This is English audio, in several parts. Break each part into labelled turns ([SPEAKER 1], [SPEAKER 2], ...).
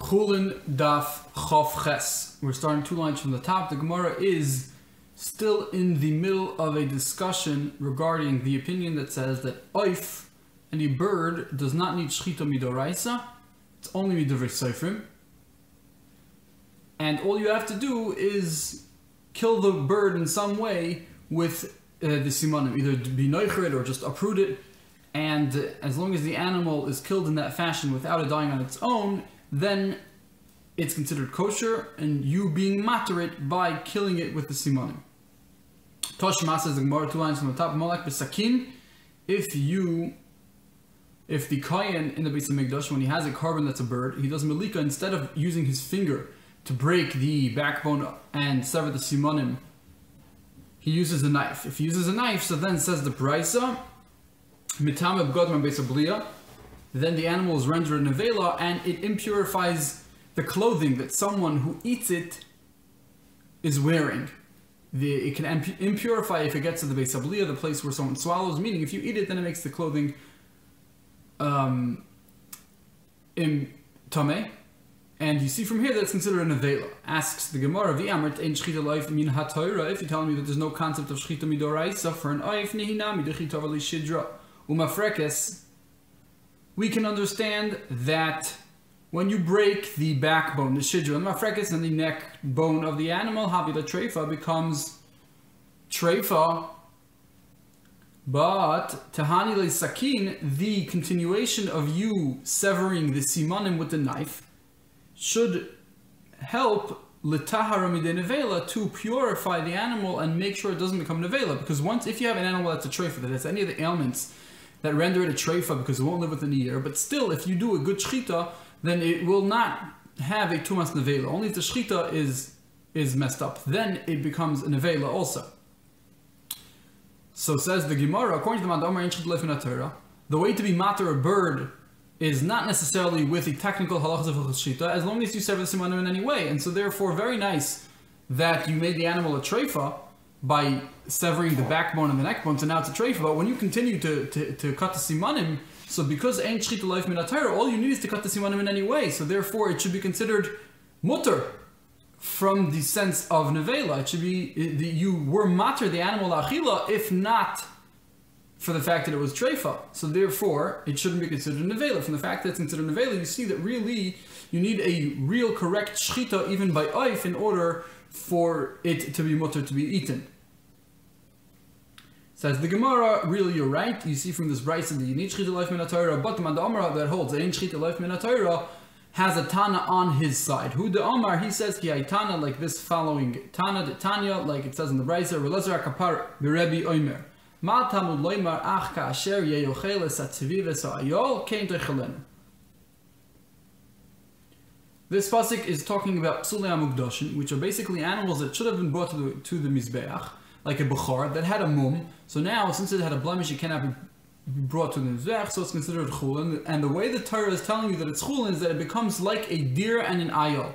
[SPEAKER 1] Chulin Daf Chof Ches. We're starting 2 lines from the top. The Gemara is still in the middle of a discussion regarding the opinion that says that oif, any bird, does not need shchita midoraisa. It's only midovrei seifrim. And all you have to do is kill the bird in some way with the simanim, either be noicher it or just uproot it. And as long as the animal is killed in that fashion without it dying on its own, then it's considered kosher, and you being matter it by killing it with the simanim. Toshma says the Gemara 2 lines from the top. Malak b'sakin, if the kohen in the Beit HaMikdash, when he has a carbon that's a bird, he does melika, instead of using his finger to break the backbone and sever the simanim, he uses a knife. If he uses a knife, so then says the Braisa, mitam b'godman Beis HaBliya, then the animal is rendered an avela, and it impurifies the clothing that someone who eats it is wearing. It can impurify if it gets to the Beis HaBliya, the place where someone swallows, meaning if you eat it, then it makes the clothing tameh. And you see from here that it's considered an avela. Asks the Gemara, v'amert ein shchita loif min ha-Torah, if you tell me that there's no concept of shchita midoraisa for an oif, nehina midechita v'li shidra umafrekes, we can understand that when you break the backbone, the shidra, and mafrekes, and the neck bone of the animal, havila treifa becomes treifa. But tahani le sakin, the continuation of you severing the simanim with the knife, should help l'tahara midei nevela, to purify the animal and make sure it doesn't become nevela. Because if you have an animal that's a treifa, that has any of the ailments that render it a treifa because it won't live within a year, but still, if you do a good shchita, then it will not have a tumas nevela. Only if the shchita is messed up, then it becomes a nevela also. So says the Gemara, according to the Madamar, the way to be matter a bird is not necessarily with the technical halachas of shchita, as long as you sever the simanim in any way. And so therefore, very nice that you made the animal a treifa by severing the backbone and the neck bone, so now it's a treifa. But when you continue to cut the simanim, so because ain't shchita loif min ha-Torah, all you need is to cut the simanim in any way. So therefore, it should be considered mutter from the sense of nevela. It should be you were matter the animal achila, if not for the fact that it was treifa. So therefore, it shouldn't be considered nevela. From the fact that it's considered nevela, you see that really you need a real correct shchita even by oif in order for it to be mutter to be eaten. Says the Gemara, really you're right. You see from this brayso that you need shchita loif min ha-Torah, but the Amar that holds that ain't shchita loif min ha-Torah has a Tana on his side. Who the Omar, he says ki Tana, like this following Tana de Tanya, like it says in the brayso, Relezer akapar b'Rebbi Omer. Ma tamud loymar ach ka'asher yeyocheles atzivives ha'ayol kein techelen. This pasuk is talking about psulei hamukdashim, which are basically animals that should have been brought to the mizbeach, like a bechor that had a mum. So now, since it had a blemish, it cannot be brought to the mizbeach, so it's considered chulin. And the way the Torah is telling you that it's chulin is that it becomes like a deer and an ayol.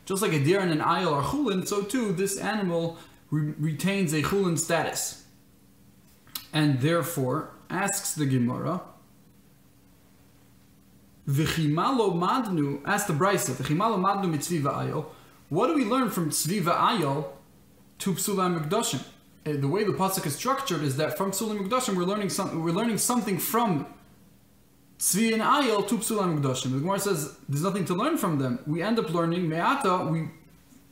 [SPEAKER 1] Just like a deer and an ayol are chulin, so too this animal retains a chulin status. And therefore, asks the Gemara, V'chimalo madnu, ask the brayso, V'chimalo madnu mitzvi va'ayol. What do we learn from tzvi va'ayol to psulei hamukdashim? The way the pasuk is structured is that from psulei hamukdashim we're learning something from tzvi and ayol to psulei hamukdashim. The Gemara says there's nothing to learn from them. We end up learning me'ata.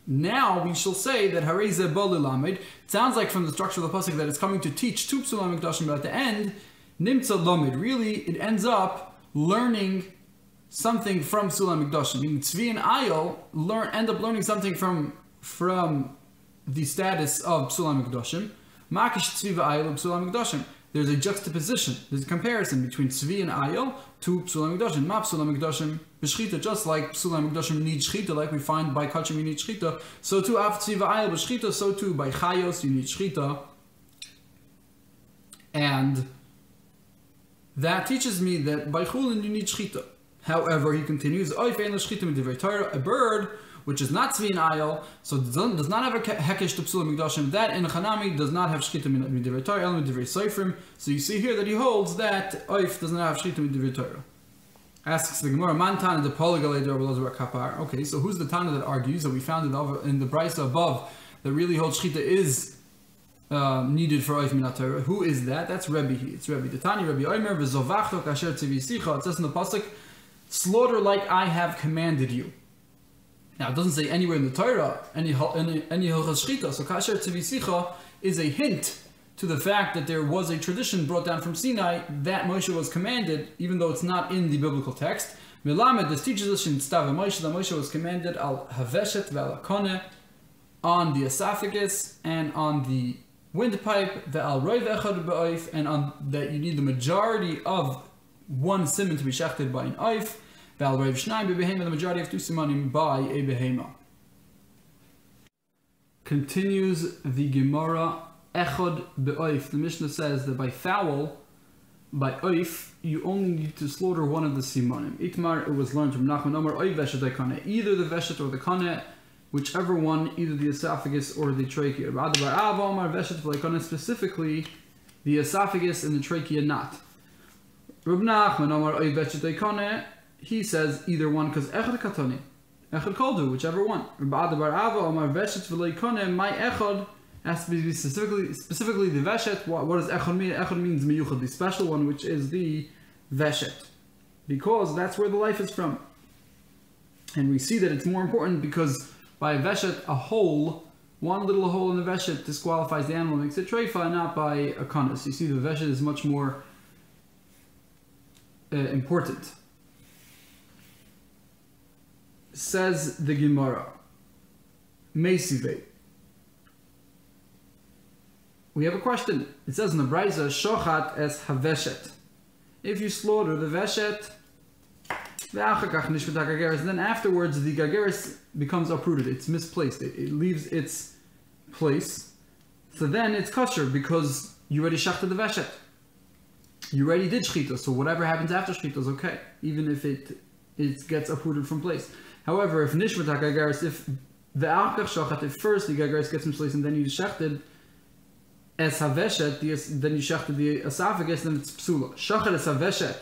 [SPEAKER 1] Now we shall say that harei zeh bo lilamed. It sounds like from the structure of the pasuk that it's coming to teach to psulei hamukdashim, but at the end nimtza lamed. Really, it ends up learning something from psulei hamukdashim. Meaning tzvi and ayol end up learning something from the status of psulei hamukdashim. Makish tzvi v'ayol psulei hamukdashim. There's a juxtaposition. There's a comparison between tzvi and ayol to psulei hamukdashim. Ma psulei hamukdashim b'shchita, just like psulei hamukdashim need shchita, like we find by kachim you need shchita. So too af tzvi v'ayol b'shchita. So too by chayos you need shchita. And that teaches me that by chulin you need shchita. However, he continues, a bird which is not tzvi and ayol, so does not have a hekesh to psulei hamukdashim, that in chanami does not have shchita midivrei Torah, el midivrei seifrim. So you see here that he holds that oif does not have shchita midivrei Torah. Asks the Gemara, Man Tana de Poligale de Rabbi Kapar. Okay, so who's the Tana that argues that we found it in the Brisa above that really holds Shchita is needed for Oif Minat Torah? Who is that? That's Rebbe. It's Rebbe. The Tani Rebbe Omer v'zovachto kasher tzivisicha. It says in the pasuk, slaughter like I have commanded you. Now it doesn't say anywhere in the Torah any hilchos Shchita. So kasher tzivisicha is a hint to the fact that there was a tradition brought down from Sinai that Moshe was commanded, even though it's not in the biblical text. Melamed, this teaches us in Stav Moshe that Moshe was commanded al haveshet ve'al akone, on the esophagus and on the windpipe, ve'al roiv echad be'oif, and on that you need the majority of one simon to be shechted by an oif, ve'al roiv shnayim be'behema, the majority of two simonim by a behema. Continues the Gemara. Echad be'oif. The Mishnah says that by fowl, by oif, you only need to slaughter one of the simanim. Itmar, it was learned from Nachman Omar, oif veshet aikane, either the veshet or the kane, whichever one, either the esophagus or the trachea. Rabbi Eliyahu Omar veshet v'aikane, specifically the esophagus and the trachea not. Rabbi Nachman Omar oif veshet aikane, he says either one, because echad katani, echad koldu, whichever one. Rabbi Eliyahu Omar veshet v'aikane, my echad has to be specifically the veshet. What does echad mean? Echad means miyuchad, the special one, which is the veshet, because that's where the life is from. And we see that it's more important because by a veshet, a hole, one little hole in the veshet disqualifies the animal, makes it treifa, not by a kanas. You see, the veshet is much more important. Says the Gemara, Meisivei. We have a question. It says in the Brisa, Shochat es haveshet. If you slaughter the veshet, then afterwards the gageris becomes uprooted. It's misplaced. It leaves its place. So then it's kosher because you already shachted the veshet. You already did shchita. So whatever happens after shchita is okay, even if it gets uprooted from place. However, if nishmat gageris, if the shochat, if first the gageris gets misplaced and then you shachted as haveshet, then you shechted the esophagus, then it's psula. Shachet es haveshet.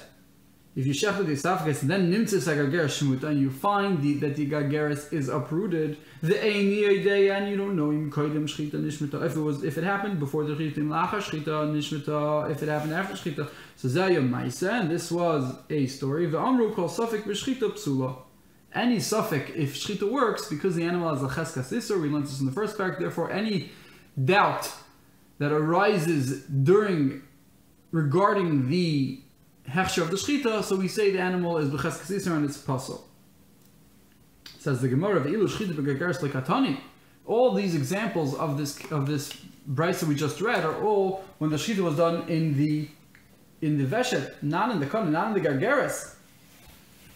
[SPEAKER 1] If you shechted the esophagus, then nimtzis hagageres shmuta, and you find that the gageres is uprooted, the eini day, and you don't know im koydem shchita nishmita. If it happened before the shchita, lacha shchita nishmita. If it happened after shchita, so zayom ma'isa, and this was a story. Ve'amru kol safek b'shchita psula. Any suffix, if shchita works, because the animal has a cheskas isur, we learned this in the first parak. Therefore, any doubt that arises regarding the hechsher of the shchita, so we say the animal is b'cheskas isur and it's pasol. Says the Gemara, "Ve'ilu shchita b'gageres lekatani." All these examples of this brisa we just read are all when the shchita was done in the veshet, not in the kani, not in the gageres.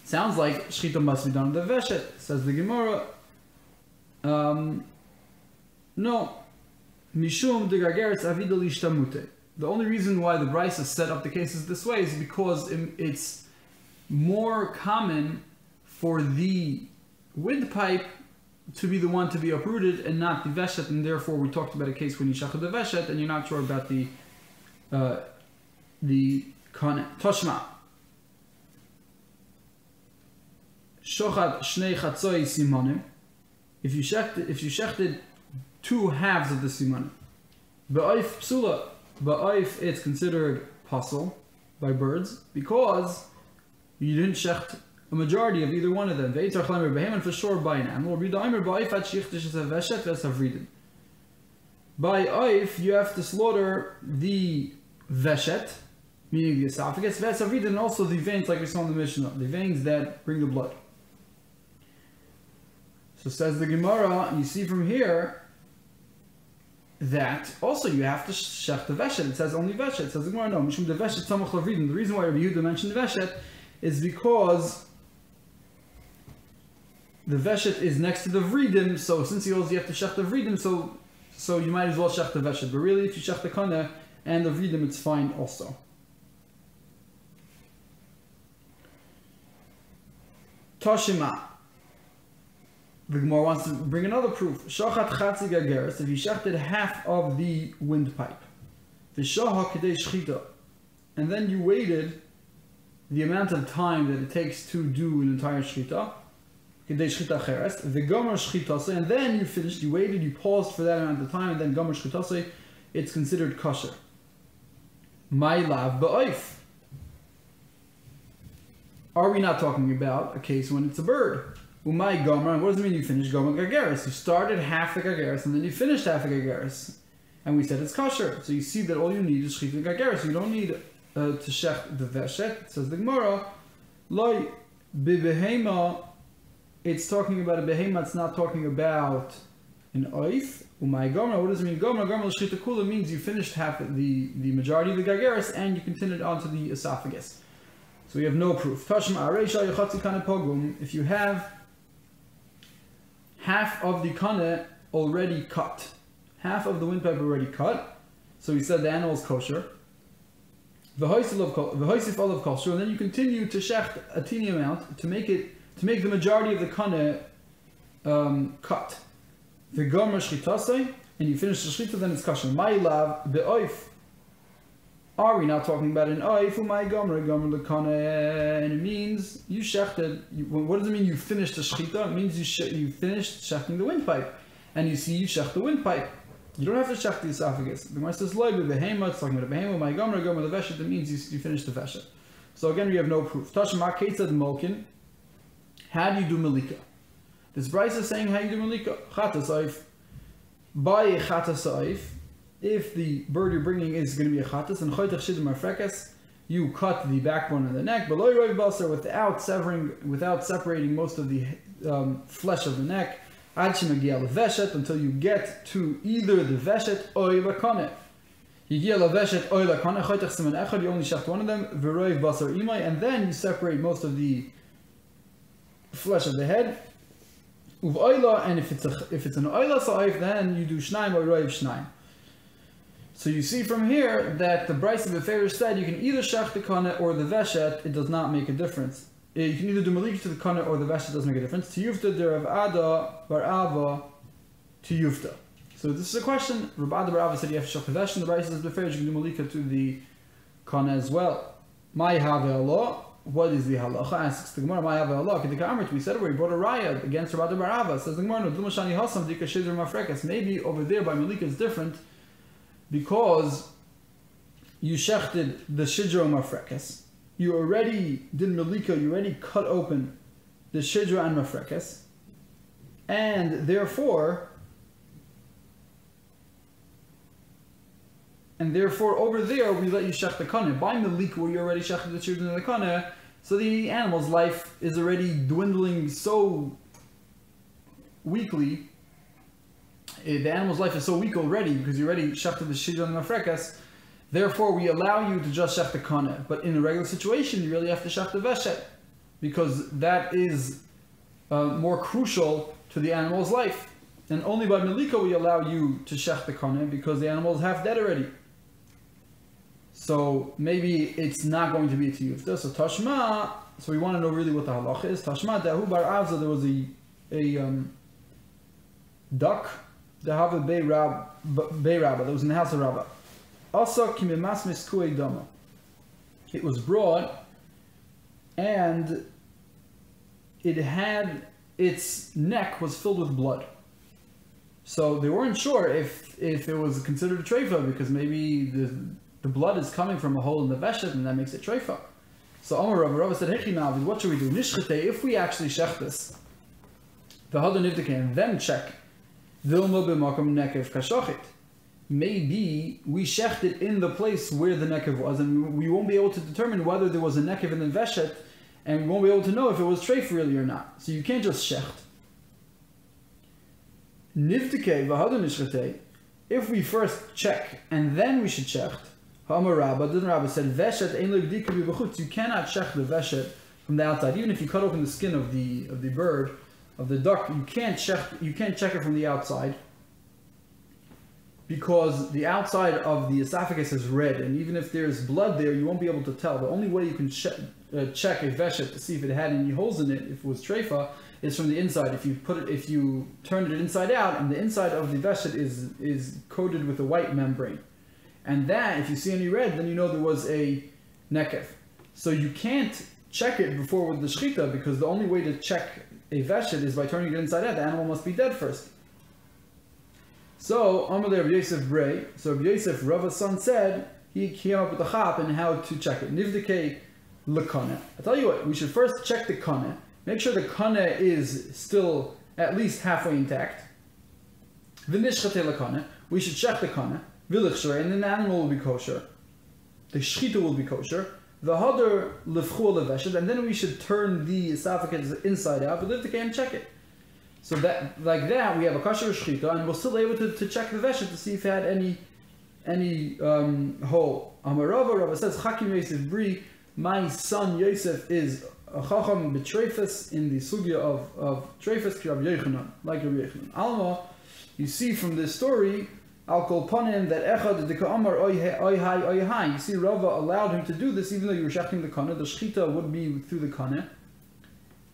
[SPEAKER 1] Sounds like shchita must be done in the veshet. Says the Gemara, no. Mishum de gageres avida lishtamute. The only reason why the Brisa set up the cases this way is because it's more common for the windpipe to be the one to be uprooted and not the veshet, and therefore we talked about a case when you shachad the veshet and you're not sure about the kane. Toshma. Shochad shnei chatzoi simonim. If you shechted two halves of the siman. Ba'oif psula. Ba'oif, it's considered pasul by birds because you didn't shecht a majority of either one of them. Ve'etzar chlemer beheman, for sure by an animal. B'daimer ba'oif at shichtish es haveshet v'es havridin. By oif, you have to slaughter the veshet, meaning the esophagus, v'es havridin, and also the veins like we saw in the Mishnah, the veins that bring the blood. So says the Gemara, you see from here that also you have to shech the veshet. It says only veshet. It says the Gemara, no, mishum the veshet samach lavridin. The reason why Rabbi Yehuda mentioned the veshet is because the veshet is next to the vridim, so since you have to shech the vridim, so you might as well shech the veshet. But really, if you shech the kana and the vridim, it's fine also. Toshima. The Gemara wants to bring another proof. Shochat chatzi gageres. If you shechted half of the windpipe, the shoha kedei shchita, and then you waited the amount of time that it takes to do an entire shchita, and then you finished, you waited, you paused for that amount of time, and then gomer shchitase, it's considered kosher. My lav ba'oif. Are we not talking about a case when it's a bird? Umay gomer, and what does it mean you finished gomer gagaris? You started half the gagaris, and then you finished half the gagaris. And we said it's kosher. So you see that all you need is shchita gagaris. You don't need to shech the veshet. It says the Gemara, loy bibehema. It's talking about a behema. It's not talking about an oif. Umay gomer. What does it mean? Gomer l'shchita kula means you finished half the majority of the gagaris and you continued onto the esophagus. So we have no proof. If you have half of the kane already cut, half of the windpipe already cut, so we said the animal is kosher. V'hoisif olav kosher, and then you continue to shecht a teeny amount to make the majority of the kane cut. V'gomer shchitasei, and you finish the shchita, then it's kosher. Ma'ilav be'oif. Are we not talking about an oif? Umay gomer lekane, and it means you shechted. What does it mean? You finished the shchita. It means you finished shechting the windpipe, and you see you shecht the windpipe. You don't have to check the esophagus. The Gemara says, "Loy behema." It's talking about a behema. My gomer the veshet. That means you finish the veshet. So again, we have no proof. Tashma keitzad mokin. How do you do malika? This Bryce is saying how you do malika. Chatas by a chatas. If the bird you're bringing is going to be a chatas, and choytach shidim marfekes, you cut the backbone and the neck, but loy roiv basar without separating most of the flesh of the neck. Until you get to either the veshet or the kane. You only shecht one of them, and then you separate most of the flesh of the head. And if it's an oila sa'if, then you do shnaim or roiv shnaim. So you see from here that the Bryce of the Pharaoh said you can either shecht the kane or the veshet. It does not make a difference. You can either do malika to the kane or the veshet, doesn't make a difference. To yufta der Rav Ada bar Ava to yufta. So this is a question. Rav Ada bar Ava said you have to shech the veshet. The Bryce says before you can do malika to the kane as well. My have Allah. What is the halacha? Asks the Gemara. My have Allah. We said we brought a raya against Rav Ada bar Ava. Says the Gemara. No, dumashani hasam dika shidr mafrekas. Maybe over there by malika is different because you shechted the shidr mafrekas. You already did malika, you already cut open the shidra and mafrekes, and therefore over there we let you shech the kane. By malika where you already shechted the shidra and the kane, so the animal's life is already dwindling so weakly. The animal's life is so weak already because you already shechted the shidra and the mafrekes. Therefore, we allow you to just shech the kane, but in a regular situation, you really have to shech the veshet, because that is more crucial to the animal's life. And only by malika we allow you to shech the kane, because the animal is half dead already. So maybe it's not going to be to yufta. So tashma. So we want to know really what the halacha is. Tashma dahu bar avza. There was a duck. Dahava bei rabba. That was in the house of Rabba. It was brought and its neck was filled with blood. So they weren't sure if it was considered a treifa, because maybe the blood is coming from a hole in the veshet and that makes it treifa. So Amar Rabba said, Hechinav, what should we do? Nishchete, if we actually shech this, the hadar nivdeke, and then check, Vilma b'makom nekev kashachit. Maybe we shecht it in the place where the nekev was, and we won't be able to determine whether there was a nekev in the veshet, and we won't be able to know if it was treif really or not. So you can't just shecht. Nivdike v'hadar nishchete. If we first check and then we should shecht, Ha'amar Rabba, the Rabba said, veshet ein lo b'dika b'chutz. You cannot shecht the veshet from the outside. Even if you cut open the skin of the bird, of the duck, you can't check it from the outside, because the outside of the esophagus is red, and even if there's blood there, you won't be able to tell. The only way you can check a veshet to see if it had any holes in it, if it was treifa, is from the inside. If you turn it inside out, and the inside of the veshet is coated with a white membrane, and that, if you see any red, then you know there was a nekev. So you can't check it before with the shchita, because the only way to check a veshet is by turning it inside out. The animal must be dead first. So, Amar Rabbi Yosef Bray, so Rabbi Yosef, Rava's son, said, he came up with the chap and how to check it. Nivdike lekane. I tell you what, we should first check the kane, make sure the kane is still at least halfway intact. V'nishchate lekane, we should check the kane, v'lichshore, and then the animal will be kosher. The shchita will be kosher. The hadar lefchua leveshet, and then we should turn the esophagus inside out, v'livdike, and check it. So that, like that, we have a kosher shchita, and we're still able to check the veshet to see if it had any hole. Rava says, Chakim Yosef Bri, my son Yosef is a chacham betrefus in the sugya of trefus, Rabbi Yochanan, like Rabbi Yochanan. Alma, you see from this story, Al kol panim, that echad deka amar oy hai. You see, Rava allowed him to do this, even though you were shechting the kana. The shchita would be through the kana.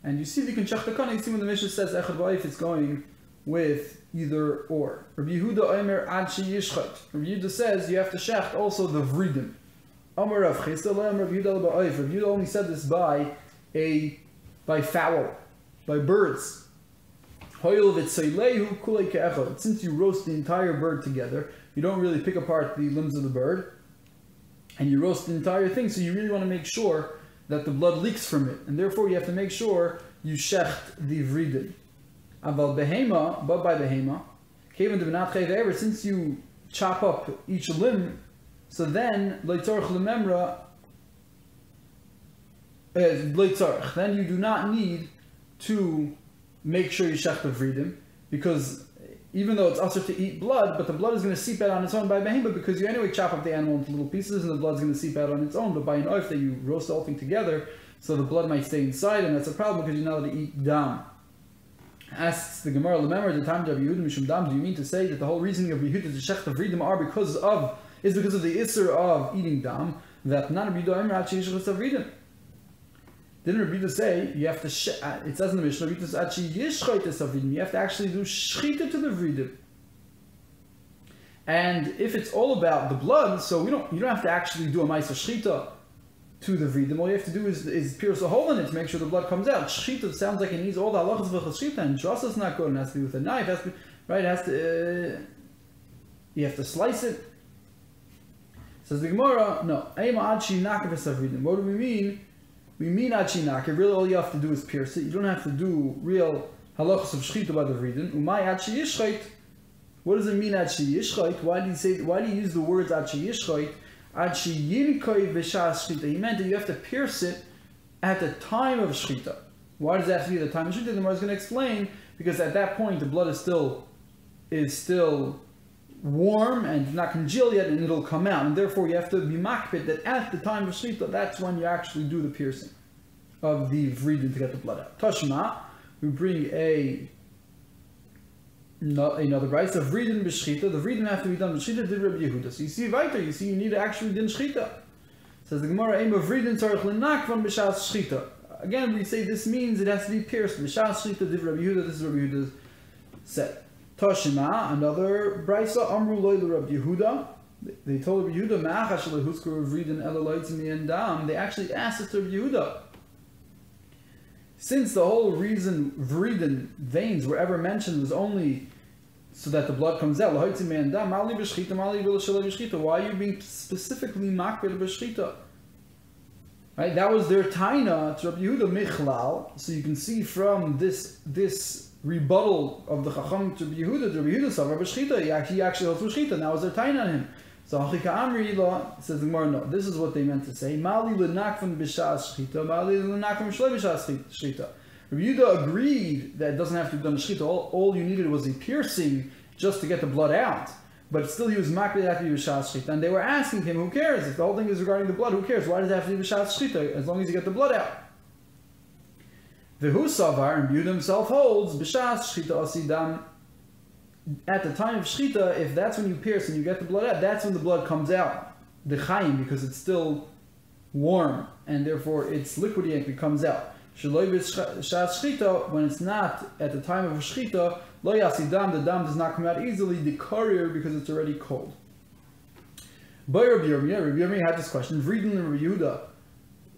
[SPEAKER 1] And you see, if you can check the kana, you see when the Mishnah says echad v'ayif, it's going with either or. Rabbi Yehuda Omer ad sheyishchat. Rabbi Yehuda says you have to shecht also the vridim. Amar Rav Chisda Rabbi Yehuda ba'ayif. Rabbi Yehuda only said this by fowl, by birds. Since you roast the entire bird together, you don't really pick apart the limbs of the bird, and you roast the entire thing, so you really want to make sure that the blood leaks from it, and therefore you have to make sure you shecht the vridim. Aval behema, but by behema, since you chop up each limb, so then then you do not need to make sure you shech the vridim, because even though it's usher to eat blood, but the blood is going to seep out on its own by behema, because you anyway chop up the animal into little pieces and the blood is going to seep out on its own. But by an oif that you roast the whole thing together, so the blood might stay inside, and that's a problem because you're not allowed to eat dam. Asks the Gemara, remember the time of Yehuda Mishum Dam, do you mean to say that the whole reasoning of Yehuda to shech the vridim are because of the isser of eating dam, that not Rabbi Yehuda Omer actually yishchas vridim? Didn't Rabbi Yehuda say you have to it says in the Mishnah, Rabbi Yehuda says actually yishchaites vridim, you have to actually do shchita to the vridim. And if it's all about the blood, so you don't have to actually do a ma'aser shchita to the vridim. All you have to do is pierce a hole in it to make sure the blood comes out. Shchita sounds like it needs all the halachas of shchita, and drasa is not good. It has to be with a knife. It has to be, right? It has to. You have to slice it. Says the Gemara, no. What do we mean? We mean achinaka. Really, all you have to do is pierce it. You don't have to do real halachas of shchita by the vridim. Umay achi yishchait. What does it mean achi yishchait? Why do you use the words achi yishchait? He meant that you have to pierce it at the time of shchita. Why does that have to be at the time of shchita? The Gemara is going to explain, because at that point the blood is still warm and not congealed yet, and it'll come out, and therefore you have to be makpid that at the time of shchita, that's when you actually do the piercing of the vridim to get the blood out. Tashma, we bring another price of vridim b'shchita. The vridim have to be done b'shchita did Rabbi Yehuda. So you see weiter, you need to actually din shchita. Says the Gemara, aim of vridim tzarich l'nakvan b'shas shchita. Again, we say this means it has to be pierced b'shas shchita did Rabbi Yehuda. This is Rabbi Yehuda said. Toshima, another brisa, amru loy Rabbi Yehuda. They told Rabbi Yehuda, ma'achash lehuskuru vridim elaloitzim and dam. They actually asked it to Rabbi Yehuda. Since the whole reason vridim veins were ever mentioned was only so that the blood comes out, why are you being specifically makbid b'shchita? Right, that was their taina to Rabbi Yehuda michlal. So you can see from this rebuttal of the chacham to Rabbi Yehuda saw Rabbi Shchita. He actually holds Shchita. Now was their taina on him. So Hachika Amri says the Gemara, no, this is what they meant to say. Mali l'nakvan b'shas shchita, mali l'nakvan shlei b'shas shchita. Rabbi Yehuda agreed that it doesn't have to be done shchita. All you needed was a piercing just to get the blood out. But still he was makbid that to be b'shas shchita. And they were asking him, who cares? If the whole thing is regarding the blood, who cares? Why does it have to be b'shas shchita? As long as you get the blood out. V'hu savar, and Yehuda himself holds, b'shas shchita asidam. At the time of shchita, if that's when you pierce and you get the blood out, that's when the blood comes out, the chayim, because it's still warm and therefore it's liquidy and it comes out. Shaloi b'shas shchita, when it's not at the time of shchita, lo yasidam, the dam does not come out easily, the courier, because it's already cold. By Rabbi Yomi had this question: Vridin and Rabbi Yehuda,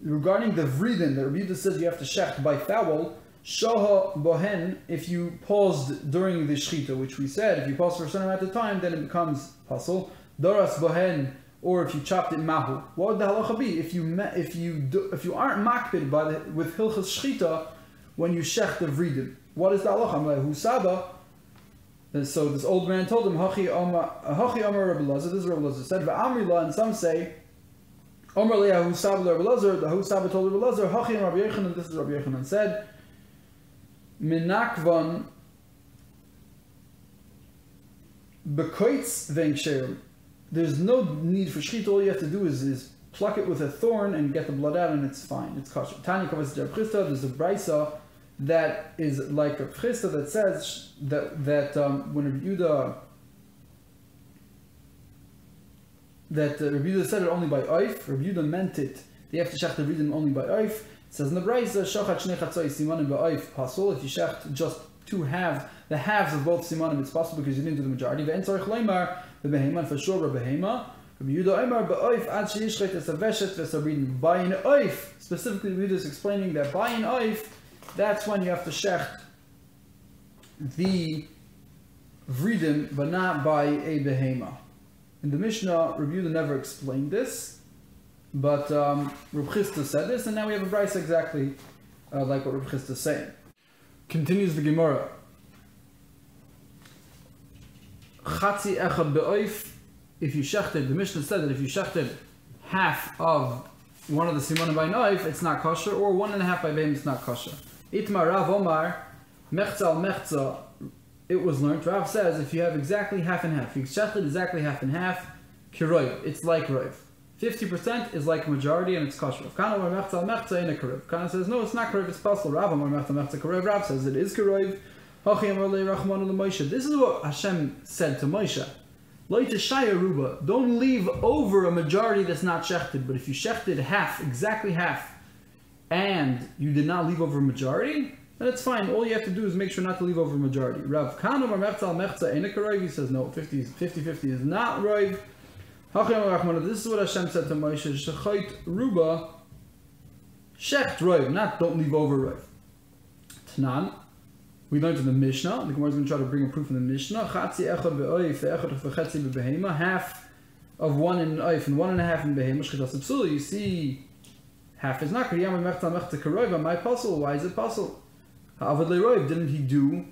[SPEAKER 1] regarding the vridin, the Rabbi Yehuda says you have to shecht by fowl, shoha bohen, if you paused during the shechita, which we said, if you pause for a certain amount of time, then it becomes pasul. Doras bohen, or if you chopped it mahu. What would the halacha be? If you aren't makbid with hilchas shechita when you shech the vridin, what is the halacha? I'm like, husaba. And so this old man told him, Hachi Amar Rabbi Elazar, this is Rabbi Elazar said, V'amrila, and some say, Amar Leah Husaba Rabbi Elazar, the Husaba told Rabbi Elazar, Hachi and Rabbi Yochanan, this is Rabbi Yochanan said, Minakvan Bekoitz Venkshir. There's no need for shechita, all you have to do is pluck it with a thorn and get the blood out, and it's fine, it's kosher. Tanya Kavas Reb Chisda, there's a brisa that is like a Chisda that says that when Rabbi Yehuda said it only by oif, Rabbi Yehuda meant it. They have to shech the vridin only by oif. It says in the brisa, shachat shnei chatzai simanim ba'oif pasul. If you shecht just the halves of both simanim, it's possible because you didn't do the majority. Ve'en tzarich leimar b'behema, and for sure b'behema. Rabbi Yehuda Omer ba'oif ad sheyishchet esaveshet v'sabridin. By an oif, specifically Rabbi Yehuda is explaining that by an oif, that's when you have to shecht the vridim, but not by a behema. In the Mishnah, Rabbi Yehuda never explained this, but Reb Chisda said this, and now we have a brayso exactly like what Reb Chisda is saying. Continues the Gemara. Chatzi echad be'oif. If you shechted, the Mishnah said that if you shechted half of one of the simanim by knife, it's not kosher, or 1.5 by behem, it's not kosher. Itmar Rav Omar, mechza al mechza, it was learned. Rav says if you have exactly half and half, you shechted exactly half and half, kiroiv, it's like roiv. 50% is like majority and it's kosher. Kana Omar mechza al mechza in a kiroiv. Kana says no, it's not kiroiv, it's possible. Rav Omar mechza al mechza kiroiv. Rav says it is kiroiv. Hachi Amar le Rachmanu le Moshe. This is what Hashem said to Moshe. Don't leave over a majority that's not shechted. But if you shechted half, exactly half, and you did not leave over a majority, then it's fine. All you have to do is make sure not to leave over a majority. Rav Kana Amar mechza al mechza in a kiroiv. He says no, 50-50 is not roiv. This is what Hashem said to Moshe: Shechait ruba, shecht roiv, not don't leave over roiv. Tanan, we learned in the Mishnah. The Gemara is going to try to bring a proof in the Mishnah. Chatzi echad be'oif, echad v'chetzi be'behema. Half of one in oif and 1.5 in behema. Shchitas psula. You see, half is not. Kriyam mechta mechta karoiv. My puzzle. Why is it puzzle? Ha'avad le'roiv. Didn't he do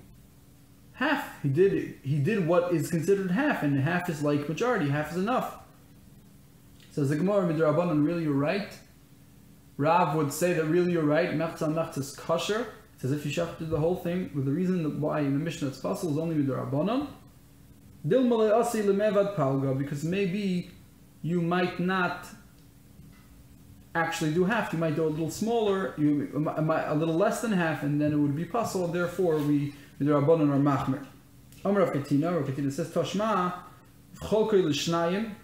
[SPEAKER 1] half? He did what is considered half, and half is like majority. Half is enough. Says the Gemara, midrabanan, really you're right. Rav would say that really you're right. Mechta mechta is kosher. It says if you shechted the whole thing, with the reason why in the Mishnah it's possible is only midrabanan. Dil malei asi lemevad palga, because maybe you might not actually do half. You might do a little smaller, a little less than half, and then it would be possible. And therefore, we midrabanan are machmer. Amar Rav Katina says Tashma v'cholkei l'shnayim.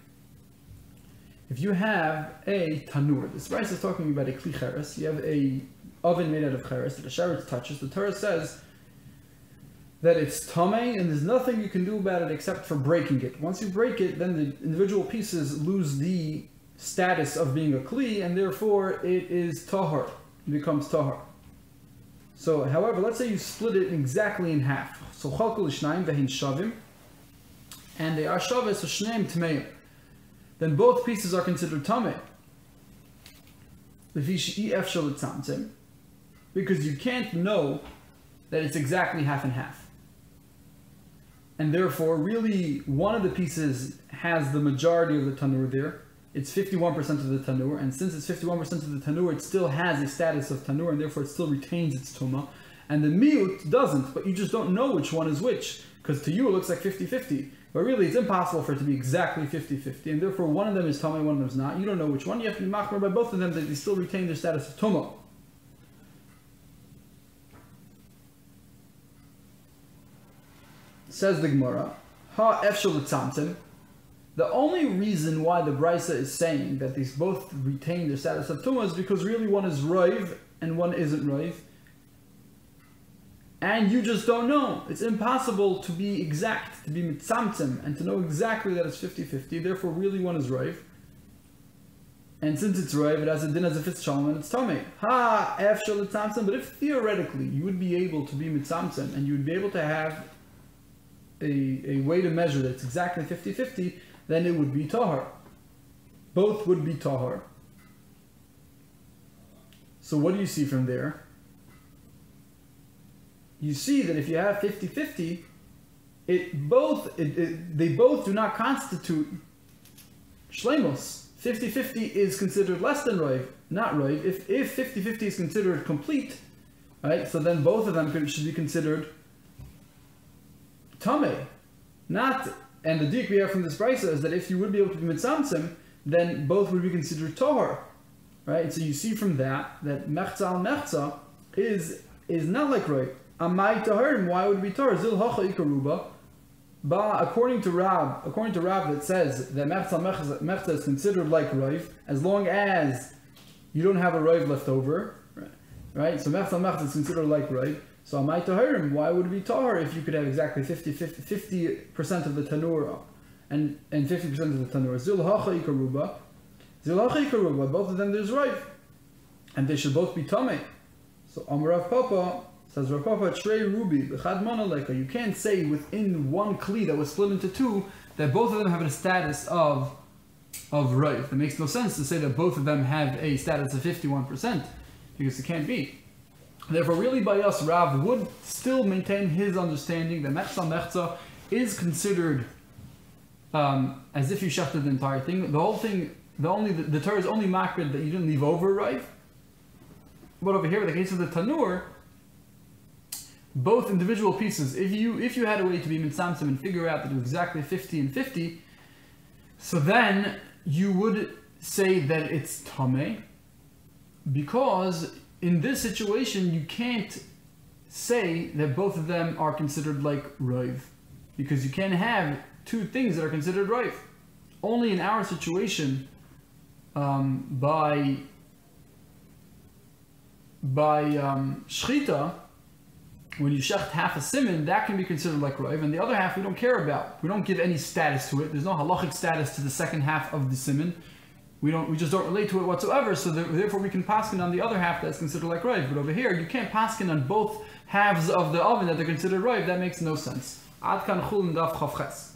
[SPEAKER 1] If you have a tanur, this rice is talking about a kli cheres. You have a oven made out of cheres that the sheretz touches. The Torah says that it's tamei, and there's nothing you can do about it except for breaking it. Once you break it, then the individual pieces lose the status of being a kli, and therefore it is tahor. It becomes tahor. So, however, let's say you split it exactly in half. So chalkul ishnayim vehin shavim, and they are shavis so shneim tmeim. Then both pieces are considered tamei. Because you can't know that it's exactly half and half. And therefore, really, one of the pieces has the majority of the tanur there. It's 51% of the tanur, and since it's 51% of the tanur, it still has a status of tanur, and therefore it still retains its tumah. And the miut doesn't, but you just don't know which one is which, because to you it looks like 50-50. But really, it's impossible for it to be exactly 50-50, and therefore one of them is tamei, one of them is not. You don't know which one. You have to be machmer by both of them, that they still retain their status of tumah. Says the Gemara, Ha efshel tzamtzem. The only reason why the brisa is saying that these both retain their status of tumah is because really one is roiv and one isn't roiv. And you just don't know. It's impossible to be exact, to be mitzamtzem, and to know exactly that it's 50-50. Therefore, really one is roiv. And since it's roiv, it has a din as if it's shalom and it's tamei. Ha, efshel mitzamtzem. But if theoretically you would be able to be mitzamtzem and you would be able to have a way to measure that's exactly 50-50, then it would be tahar. Both would be tahar. So what do you see from there? You see that if you have 50-50, they both do not constitute shlemos. 50-50 is considered less than roiv, not roiv. If 50-50 is considered complete, right? So then both of them should be considered tamei. Not, and the dik we have from this brisa is that if you would be able to be mitzamtzim, then both would be considered tahor, right? So you see from that mechza al mechza is not like roiv. Amai taharim, why would it be tahor? Zil hacha ikaruba. But according to Rab, that says that mechza is considered like roiv as long as you don't have a roiv left over, right? So mechza is considered like roiv. So amai taharim, why would it be tahor if you could have exactly 50% of the tanur and 50% of the tanur? Zil hacha ikaruba, both of them there's roiv, and they should both be tamei. So Amarav Papa. Says Rav Papa, Trey Ruby, you can't say within one kli that was split into two that both of them have a status of roiv. It makes no sense to say that both of them have a status of 51%, because it can't be. Therefore, really by us, Rav would still maintain his understanding that mechza is considered as if you shechted the entire thing. The whole thing, the Torah is only makbid that you didn't leave over roiv. But over here, in the case of the tanur, both individual pieces, if you had a way to be mitzamtzim and figure out that it was exactly 50 and 50, so then you would say that it's tamei, because in this situation you can't say that both of them are considered like roiv, because you can't have two things that are considered roiv. Only in our situation, by shchita, when you shecht half a siman, that can be considered like roiv, and the other half we don't care about. We don't give any status to it. There's no halachic status to the second half of the siman. We just don't relate to it whatsoever. So therefore, we can paskin on the other half that's considered like roiv. But over here, you can't paskin on both halves of the oven that they're considered roiv. That makes no sense. Ad kan chulin daf chav ches.